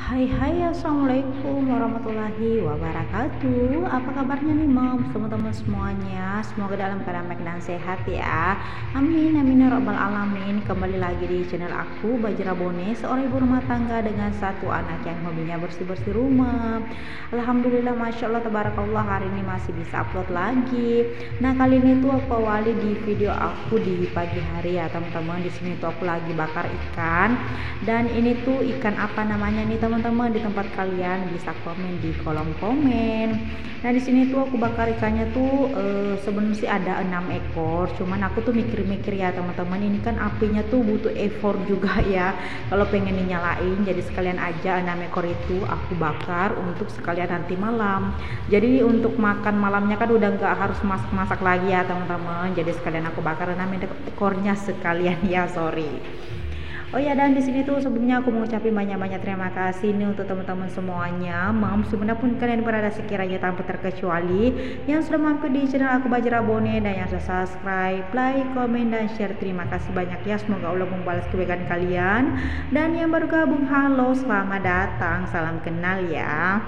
Hai, assalamualaikum warahmatullahi wabarakatuh. Apa kabarnya nih moms, teman-teman semuanya? Semoga dalam keadaan baik dan sehat ya. Amin amin ya rabbal alamin. Kembali lagi di channel aku, Bajra Bone, seorang ibu rumah tangga dengan satu anak yang hobinya bersih-bersih rumah. Alhamdulillah, masya Allah, tabarakallah, hari ini masih bisa upload lagi. Nah, kali ini tuh aku awali di video aku di pagi hari ya teman-teman. Di sini tuh aku lagi bakar ikan, dan ini tuh ikan apa namanya nih teman-teman, di tempat kalian bisa komen di kolom komen. Nah, di sini tuh aku bakar ikannya tuh sebenarnya sih ada 6 ekor, cuman aku tuh mikir-mikir ya teman-teman, ini kan apinya tuh butuh effort juga ya kalau pengen dinyalain, jadi sekalian aja 6 ekor itu aku bakar untuk sekalian nanti malam. Jadi untuk makan malamnya kan udah nggak harus masak-masak lagi ya teman-teman, jadi sekalian aku bakar 6 ekornya sekalian ya, sorry. Oh ya, dan di sini tuh sebelumnya aku mau ucapin banyak-banyak terima kasih nih untuk teman-teman semuanya. Moms dimanapun kalian berada sekiranya tanpa terkecuali, yang sudah mampir di channel aku Bajra Bone dan yang sudah subscribe, like, komen, dan share. Terima kasih banyak ya. Semoga Allah membalas kebaikan kalian. Dan yang baru gabung, halo, selamat datang, salam kenal ya.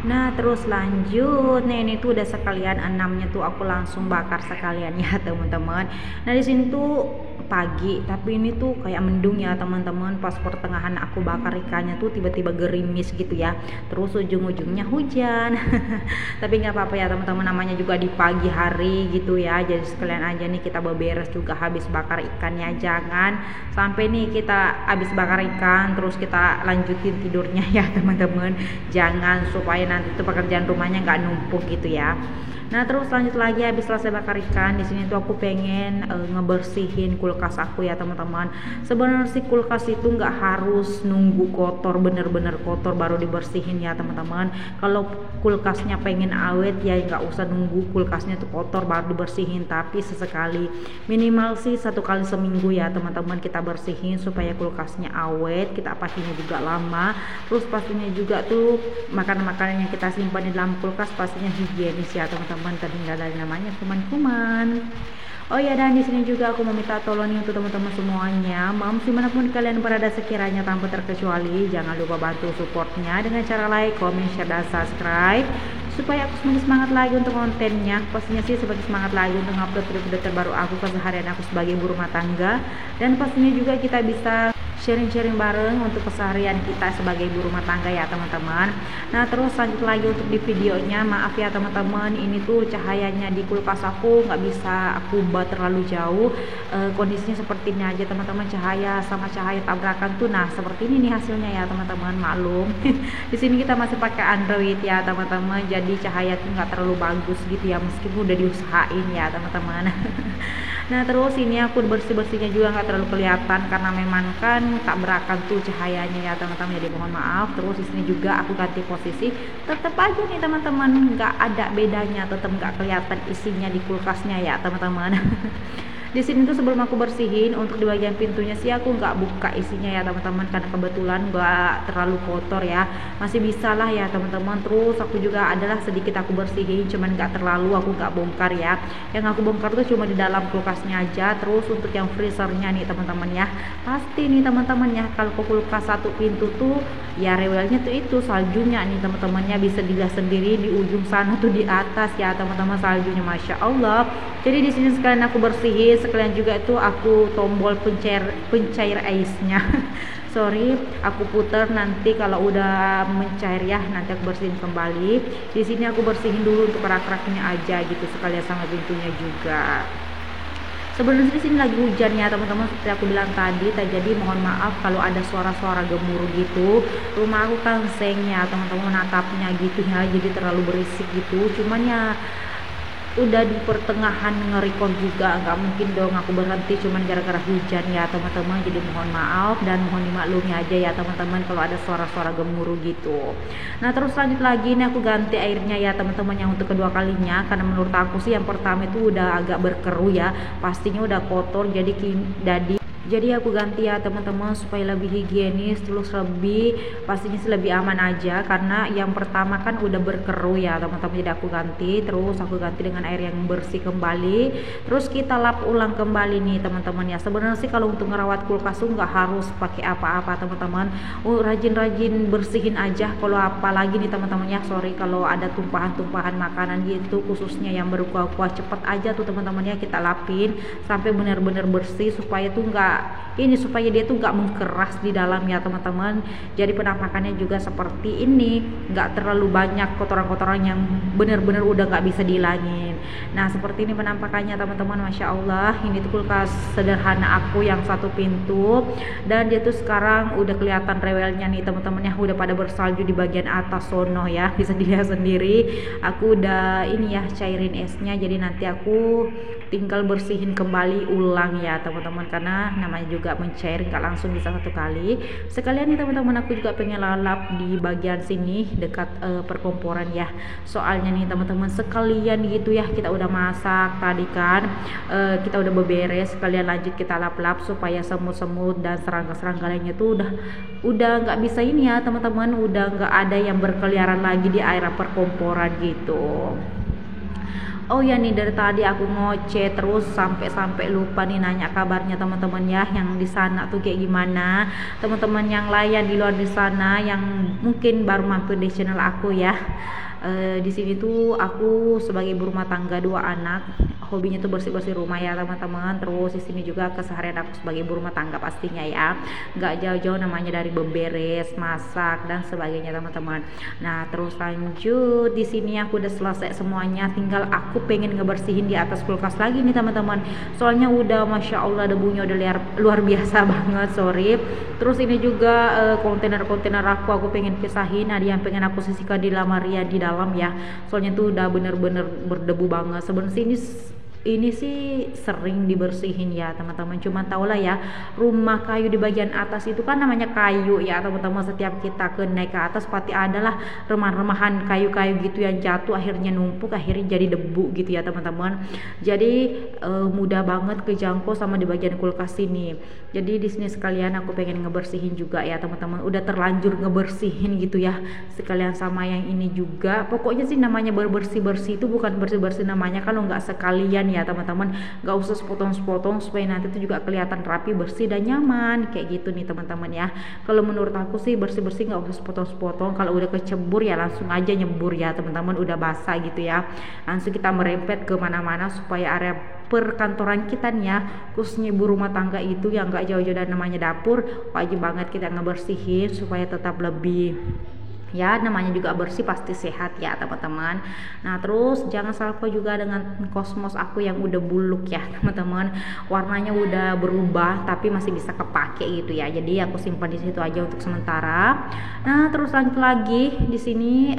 Nah, terus lanjut. Nah, ini tuh udah sekalian 6-nya tuh aku langsung bakar sekalian ya teman-teman. Nah, di sini tuh pagi, tapi ini tuh kayak mendung ya teman-teman. Pas pertengahan aku bakar ikannya tuh tiba-tiba gerimis gitu ya. Terus ujung-ujungnya hujan. Tapi nggak apa-apa ya teman-teman, namanya juga di pagi hari gitu ya. Jadi sekalian aja nih kita beberes juga habis bakar ikannya. Jangan sampai nih kita habis bakar ikan terus kita lanjutin tidurnya ya teman-teman. Jangan, supaya nanti tuh pekerjaan rumahnya nggak numpuk gitu ya. Nah, terus lanjut lagi, habis selesai bakar ikan, di sini tuh aku pengen ngebersihin kulkas aku ya teman-teman. Sebenarnya sih kulkas itu nggak harus nunggu kotor, bener-bener kotor baru dibersihin ya teman-teman. Kalau kulkasnya pengen awet ya nggak usah nunggu kulkasnya tuh kotor baru dibersihin, tapi sesekali, minimal sih 1 kali seminggu ya teman-teman kita bersihin supaya kulkasnya awet, kita pakainya juga lama. Terus pastinya juga tuh makanan-makanan yang kita simpan di dalam kulkas pastinya higienis ya teman-teman, terhindar dari namanya kuman-kuman. Oh ya, dan di sini juga aku meminta tolong nih untuk teman-teman semuanya, moms dimanapun kalian berada sekiranya tanpa terkecuali, jangan lupa bantu supportnya dengan cara like, comment, share, dan subscribe, supaya aku semakin semangat lagi untuk kontennya. Pastinya sih semakin semangat lagi untuk upload video-video terbaru aku, keseharian aku sebagai ibu rumah tangga, dan pastinya juga kita bisa sharing-sharing bareng untuk keseharian kita sebagai ibu rumah tangga ya teman-teman. Nah, terus lanjut lagi untuk di videonya, maaf ya teman-teman, ini tuh cahayanya di kulkas aku nggak bisa aku ubah terlalu jauh. Kondisinya seperti ini aja teman-teman, cahaya sama cahaya tabrakan tuh. Nah, seperti ini nih hasilnya ya teman-teman, maklum. Di sini kita masih pakai Android ya teman-teman, jadi cahaya tuh nggak terlalu bagus gitu ya, meskipun udah diusahain ya teman-teman. Nah, terus ini aku bersih-bersihnya juga nggak terlalu kelihatan karena memang kan tabrakan tuh cahayanya ya teman-teman, jadi mohon maaf. Terus di sini juga aku ganti posisi, tetap aja nih teman-teman nggak ada bedanya, tetap nggak kelihatan isinya di kulkasnya ya teman-teman. Di sini tuh sebelum aku bersihin, untuk di bagian pintunya sih aku nggak buka isinya ya teman-teman, karena kebetulan nggak terlalu kotor ya, masih bisa lah ya teman-teman. Terus aku juga adalah sedikit aku bersihin, cuman nggak terlalu, aku nggak bongkar ya. Yang aku bongkar tuh cuma di dalam kulkasnya aja. Terus untuk yang freezernya nih teman-teman ya, pasti nih teman-teman ya, kalau ke kulkas satu pintu tuh ya rewelnya tuh itu saljunya nih teman-temannya, bisa dilihat sendiri di ujung sana tuh di atas ya teman-teman saljunya, masya Allah. Jadi di sini sekalian aku bersihin, sekalian juga itu aku tombol pencair aisnya. Sorry, aku putar, nanti kalau udah mencair ya nanti aku bersihin kembali. Di sini aku bersihin dulu untuk rak-raknya aja gitu, sekalian sama pintunya juga. Sebenarnya di sini lagi hujan ya teman-teman, seperti aku bilang tadi. Jadi mohon maaf kalau ada suara-suara gemuruh gitu. Rumah aku kan seng ya teman-teman, natapnya gitu ya, jadi terlalu berisik gitu. Cuman ya udah di pertengahan nge-record juga, nggak mungkin dong aku berhenti cuman gara-gara hujan ya teman-teman. Jadi mohon maaf dan mohon dimaklumi aja ya teman-teman kalau ada suara-suara gemuruh gitu. Nah, terus lanjut lagi nih aku ganti airnya ya teman-teman, yang untuk kedua kalinya, karena menurut aku sih yang pertama itu udah agak berkeruh ya, pastinya udah kotor. Jadi Jadi aku ganti ya teman-teman supaya lebih higienis, terus lebih pastinya sih lebih aman aja, karena yang pertama kan udah berkerut ya teman-teman. Jadi aku ganti, terus aku ganti dengan air yang bersih kembali, terus kita lap ulang kembali nih teman-teman ya. Sebenarnya sih kalau untuk ngerawat kulkas tuh nggak harus pakai apa-apa teman-teman, rajin-rajin bersihin aja. Kalau apalagi nih teman-teman ya, sorry kalau ada tumpahan-tumpahan makanan gitu, khususnya yang berkuah-kuah, cepet aja tuh teman-teman ya kita lapin sampai benar-benar bersih, supaya tuh supaya dia tuh nggak mengkeras di dalam ya teman-teman. Jadi penampakannya juga seperti ini, nggak terlalu banyak kotoran-kotoran yang benar-benar udah nggak bisa dihilangin. Nah seperti ini penampakannya teman-teman, masya Allah. Ini tuh kulkas sederhana aku yang satu pintu, dan dia tuh sekarang udah kelihatan rewelnya nih teman-teman ya, udah pada bersalju di bagian atas sono ya, bisa dilihat sendiri. Aku udah ini ya cairin esnya, jadi nanti aku tinggal bersihin kembali ulang ya teman-teman, karena namanya juga mencair nggak langsung bisa satu kali. Sekalian nih teman-teman, aku juga pengen lalap di bagian sini dekat perkomporan ya, soalnya nih teman-teman sekalian gitu ya, kita udah masak tadi kan, kita udah beberes, sekalian lanjut kita lap-lap supaya semut-semut dan serangga-serangga lainnya tuh udah nggak bisa ini ya teman-teman, udah nggak ada yang berkeliaran lagi di area perkomporan gitu. Oh ya nih, dari tadi aku ngoceh terus sampai lupa nih nanya kabarnya teman-teman ya, yang di sana tuh kayak gimana, teman-teman yang lain di luar di sana yang mungkin baru mampir di channel aku ya. Di sini tuh aku sebagai ibu rumah tangga 2 anak, hobinya tuh bersih-bersih rumah ya teman-teman. Terus di sini juga keseharian aku sebagai ibu rumah tangga pastinya ya, nggak jauh-jauh namanya dari beberes, masak dan sebagainya teman-teman. Nah terus lanjut, di sini aku udah selesai semuanya, tinggal aku pengen ngebersihin di atas kulkas lagi nih teman-teman, soalnya udah masya Allah debunya udah luar biasa banget, sorry. Terus ini juga kontainer-kontainer aku pengen pisahin, ada yang pengen aku sisihkan di lemari di dalam ya, soalnya tuh udah bener-bener berdebu banget. Sebenarnya ini sih sering dibersihin ya teman-teman, cuman tau lah ya, rumah kayu di bagian atas itu kan namanya kayu ya teman-teman. Setiap kita naik ke atas pasti adalah remah-remahan kayu-kayu gitu yang jatuh, akhirnya numpuk, akhirnya jadi debu gitu ya teman-teman. Jadi mudah banget kejangkau sama di bagian kulkas ini. Jadi di sini sekalian aku pengen ngebersihin juga ya teman-teman, udah terlanjur ngebersihin gitu ya, sekalian sama yang ini juga. Pokoknya sih namanya bersih-bersih itu bukan bersih-bersih namanya kalau nggak sekalian ya teman-teman, nggak usah sepotong-sepotong, supaya nanti itu juga kelihatan rapi, bersih dan nyaman kayak gitu nih teman-teman ya. Kalau menurut aku sih bersih-bersih nggak usah sepotong-sepotong, kalau udah kecebur ya langsung aja nyebur ya teman-teman, udah basah gitu ya, langsung kita merempet ke mana-mana supaya area perkantoran kita nih ya, khususnya ibu rumah tangga itu yang nggak jauh-jauh dari namanya dapur, wajib banget kita ngebersihin supaya tetap lebih ya, namanya juga bersih pasti sehat ya teman-teman. Nah terus jangan salah juga dengan kosmos aku yang udah buluk ya teman-teman, warnanya udah berubah tapi masih bisa kepake gitu ya, jadi aku simpan di situ aja untuk sementara. Nah terus lanjut lagi di sini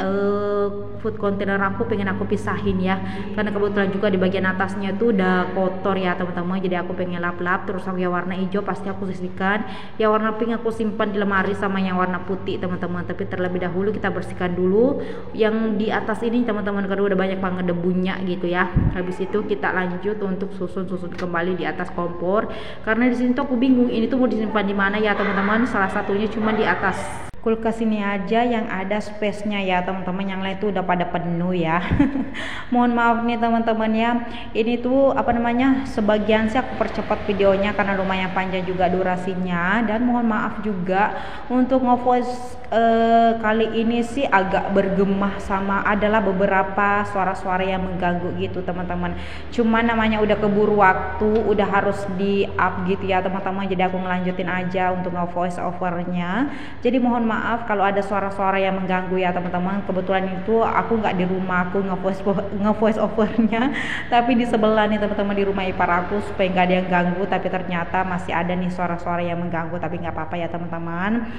food container aku pengen aku pisahin ya, karena kebetulan juga di bagian atasnya tuh udah kotor ya teman-teman, jadi aku pengen lap-lap. Terus aku yang warna hijau pasti aku sisihkan, yang warna pink aku simpan di lemari, sama yang warna putih teman-teman. Tapi terlebih dahulu kita bersihkan dulu yang di atas ini teman-teman, karena udah banyak banget debunya gitu ya. Habis itu kita lanjut untuk susun kembali di atas kompor, karena di sini tuh aku bingung ini tuh mau disimpan di mana ya teman-teman. Salah satunya cuma di atas kulkas ini aja yang ada space-nya ya teman-teman, yang lain tuh udah pada penuh ya. Mohon maaf nih teman-teman ya, ini tuh sebagian sih aku percepat videonya karena lumayan panjang juga durasinya, dan mohon maaf juga untuk nge-voice kali ini sih agak bergemah, sama adalah beberapa suara-suara yang mengganggu gitu teman-teman. Cuman namanya udah keburu waktu, udah harus di up gitu ya teman-teman, jadi aku ngelanjutin aja untuk nge-voice overnya. Jadi mohon maaf kalau ada suara-suara yang mengganggu ya teman-teman. Kebetulan itu aku nggak di rumah aku nge-voice overnya, tapi di sebelah nih teman-teman, di rumah ipar aku, supaya nggak ada yang ganggu. Tapi ternyata masih ada nih suara-suara yang mengganggu, tapi nggak apa-apa ya teman-teman.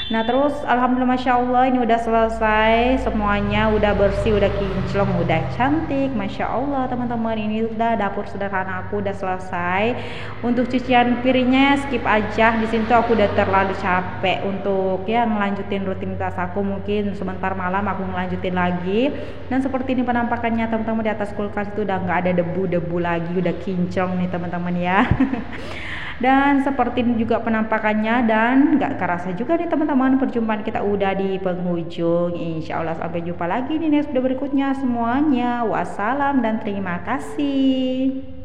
Nah terus alhamdulillah masya Allah ini udah selesai semuanya, udah bersih, udah kinclong, udah cantik, masya Allah teman-teman. Ini udah dapur sederhana aku udah selesai. Untuk cucian piringnya skip aja, di sini tuh aku udah terlalu capek untuk ya ngelanjutin rutinitas aku. Mungkin sebentar malam aku ngelanjutin lagi. Dan seperti ini penampakannya teman-teman, di atas kulkas itu udah nggak ada debu-debu lagi, udah kinclong nih teman-teman ya. Dan seperti ini juga penampakannya, dan gak kerasa juga nih teman-teman, perjumpaan kita udah di penghujung. Insya Allah sampai jumpa lagi di next video berikutnya semuanya. Wassalam dan terima kasih.